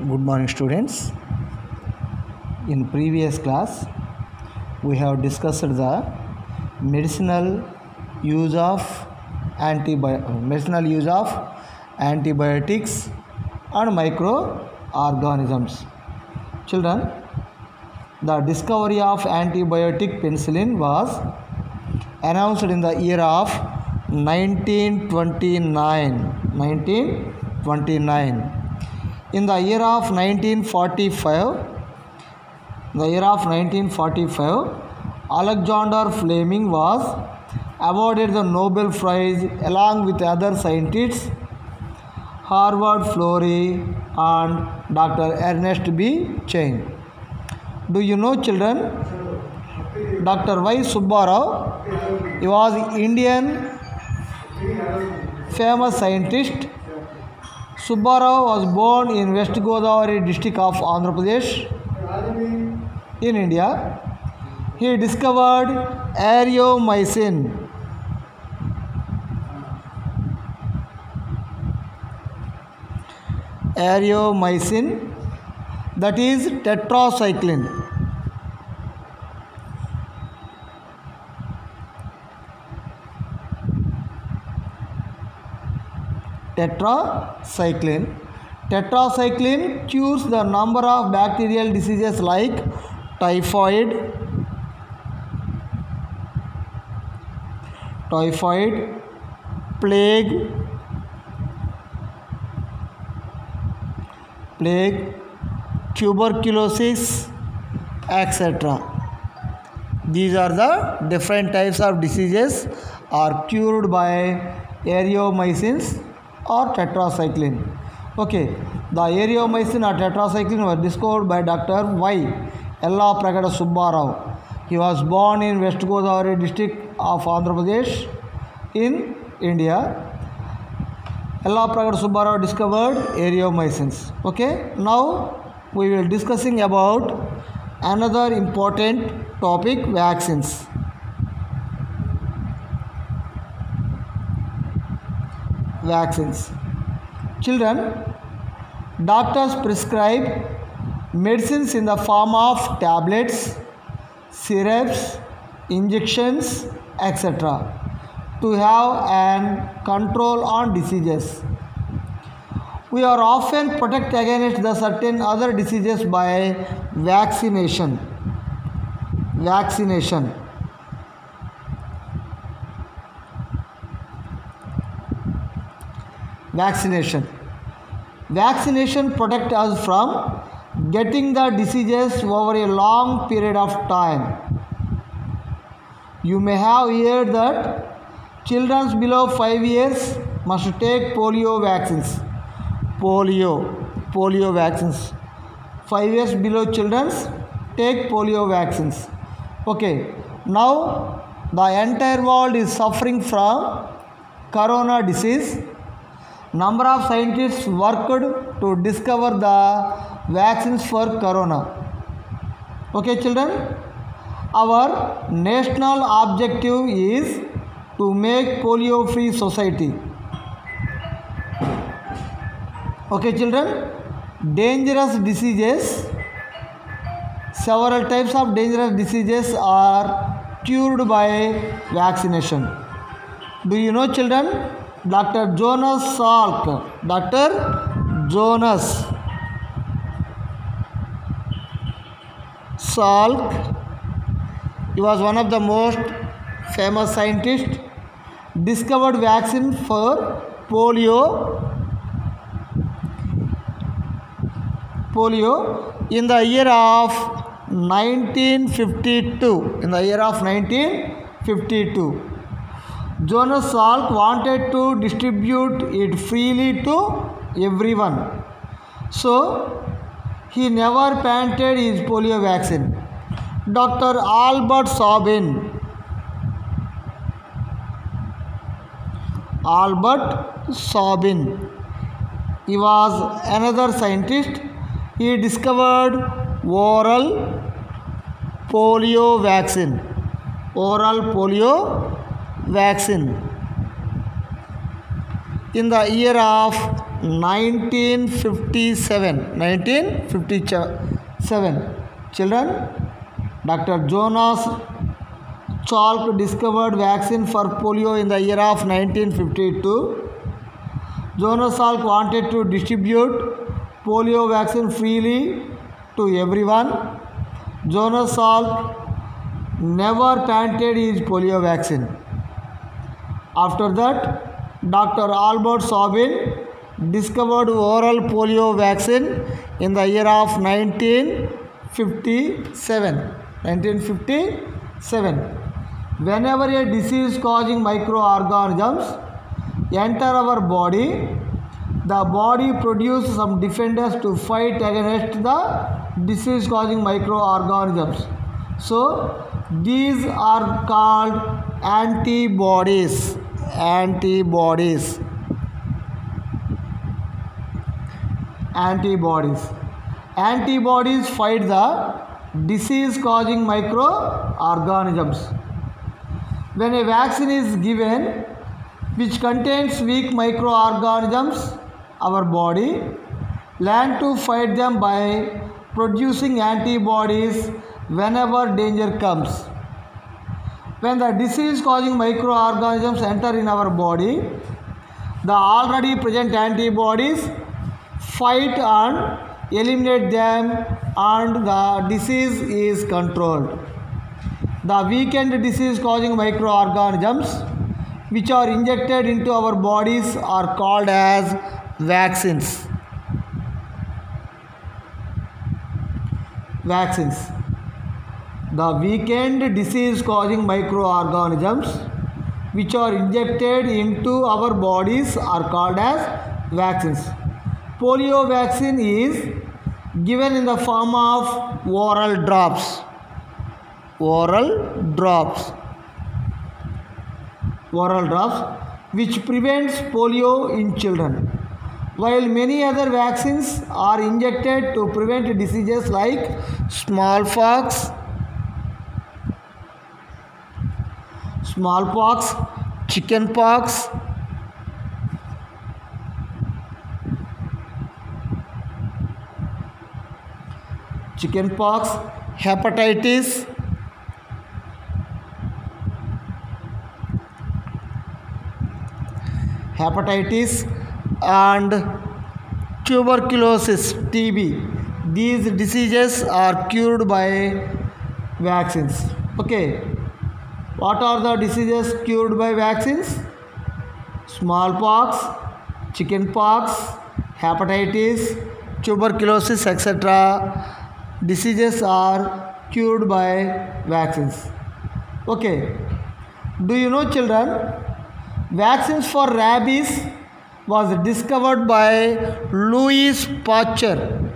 Good morning, students. In previous class, we have discussed the medicinal use of antibiotics and microorganisms. Children, the discovery of antibiotic penicillin was announced in the year of 1929. In the year of 1945, Alexander Fleming was awarded the Nobel Prize along with other scientists, Harvard Florey and Dr. Ernest B. Chain. Do you know, children, Dr. Y. Subbarao, he was Indian famous scientist. Subbarao was born in West Godavari district of Andhra Pradesh in India. He discovered Aeromycin. That is tetracycline. Tetracycline cures the number of bacterial diseases like typhoid, plague, tuberculosis, etc. These are the different types of diseases are cured by Aeromycins or tetracycline. Okay, the Aeromycin or tetracycline was discovered by Dr. Y. Yellaprakada Subbarao. He was born in West Godavari district of Andhra Pradesh in India. Yellaprakada Subbarao discovered Aeromycins. Okay, now we will discussing about another important topic, vaccines. Children, doctors prescribe medicines in the form of tablets, syrups, injections, etc. to have an control on diseases. We are often protected against the certain other diseases by vaccination. Vaccination protects us from getting the diseases over a long period of time. You may have heard that children below 5 years must take polio vaccines. 5 years below children take polio vaccines. Okay, now the entire world is suffering from corona disease. Number of scientists worked to discover the vaccines for corona. Okay, children, our national objective is to make polio-free society. Okay, children, dangerous diseases, several types of dangerous diseases are cured by vaccination. Do you know, children? Dr. Jonas Salk. He was one of the most famous scientists. Discovered vaccine for polio in the year of 1952. Jonas Salk wanted to distribute it freely to everyone. So, he never patented his polio vaccine. Dr. Albert Sabin. He was another scientist. He discovered oral polio vaccine. in the year of 1957. Children, Dr. Jonas Salk discovered vaccine for polio in the year of 1952. Jonas Salk wanted to distribute polio vaccine freely to everyone. Jonas Salk never patented his polio vaccine. After that, Dr. Albert Sabin discovered oral polio vaccine in the year of 1957. Whenever a disease causing microorganisms enter our body, the body produces some defenders to fight against the disease causing microorganisms. So these are called antibodies. Antibodies fight the disease causing microorganisms. When a vaccine is given which contains weak microorganisms, our body learn to fight them by producing antibodies whenever danger comes. When the disease causing microorganisms enter in our body, the already present antibodies fight and eliminate them and the disease is controlled. The weakened disease causing microorganisms which are injected into our bodies are called as vaccines. The weakened disease causing microorganisms which are injected into our bodies are called as vaccines. Polio vaccine is given in the form of oral drops. Which prevents polio in children, while many other vaccines are injected to prevent diseases like smallpox, chickenpox, hepatitis, and tuberculosis, TB. These diseases are cured by vaccines. Okay, what are the diseases cured by vaccines? Smallpox, chickenpox, hepatitis, tuberculosis, etc. Diseases are cured by vaccines. Okay, do you know, children, vaccines for rabies was discovered by Louis Pasteur.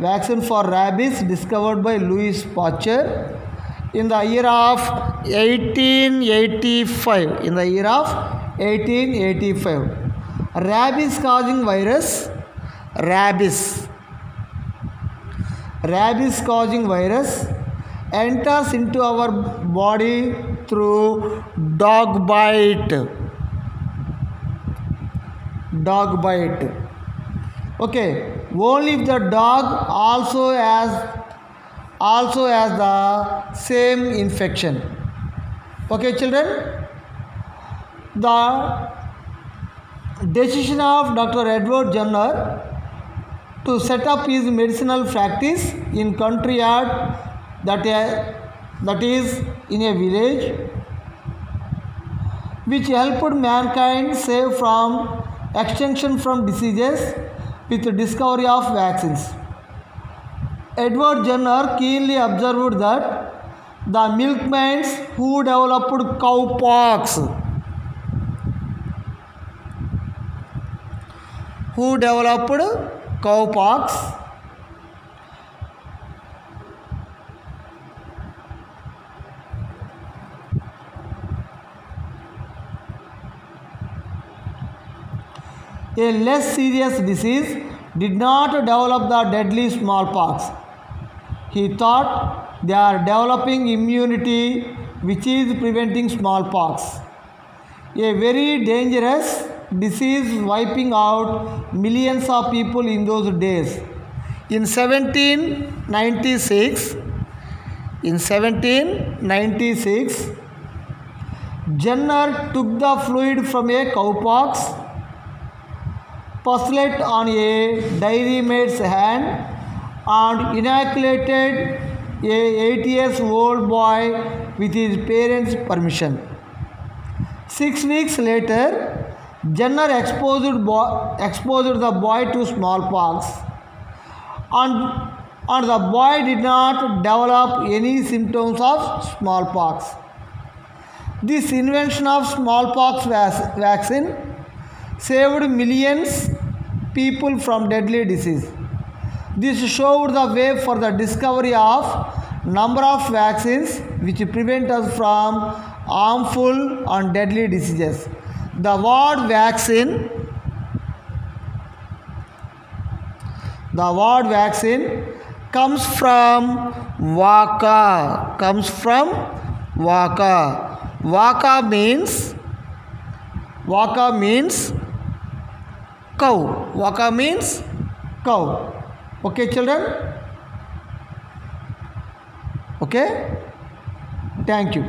Vaccine for rabies discovered by Louis Pasteur in the year of 1885. Rabies causing virus enters into our body through dog bite. Okay, only if the dog also has the same infection. Okay, children, the decision of Dr. Edward Jenner to set up his medicinal practice in country yard, that is in a village, which helped mankind save from extinction from diseases with the discovery of vaccines. Edward Jenner keenly observed that the milkmaids who developed cowpox a less serious disease did not develop the deadly smallpox. He thought they are developing immunity which is preventing smallpox, a very dangerous disease wiping out millions of people in those days. In 1796, Jenner took the fluid from a cowpox, puzzled it on a dairymaid's hand, and inoculated a 8-year-old boy with his parents' permission. 6 weeks later, Jenner exposed the boy to smallpox, and the boy did not develop any symptoms of smallpox. This invention of smallpox vaccine saved millions people from deadly disease. This showed the way for the discovery of number of vaccines which prevent us from harmful and deadly diseases. The word vaccine comes from vaka. Vaka means cow. Vaka means cow. Okay, children? Okay? Thank you.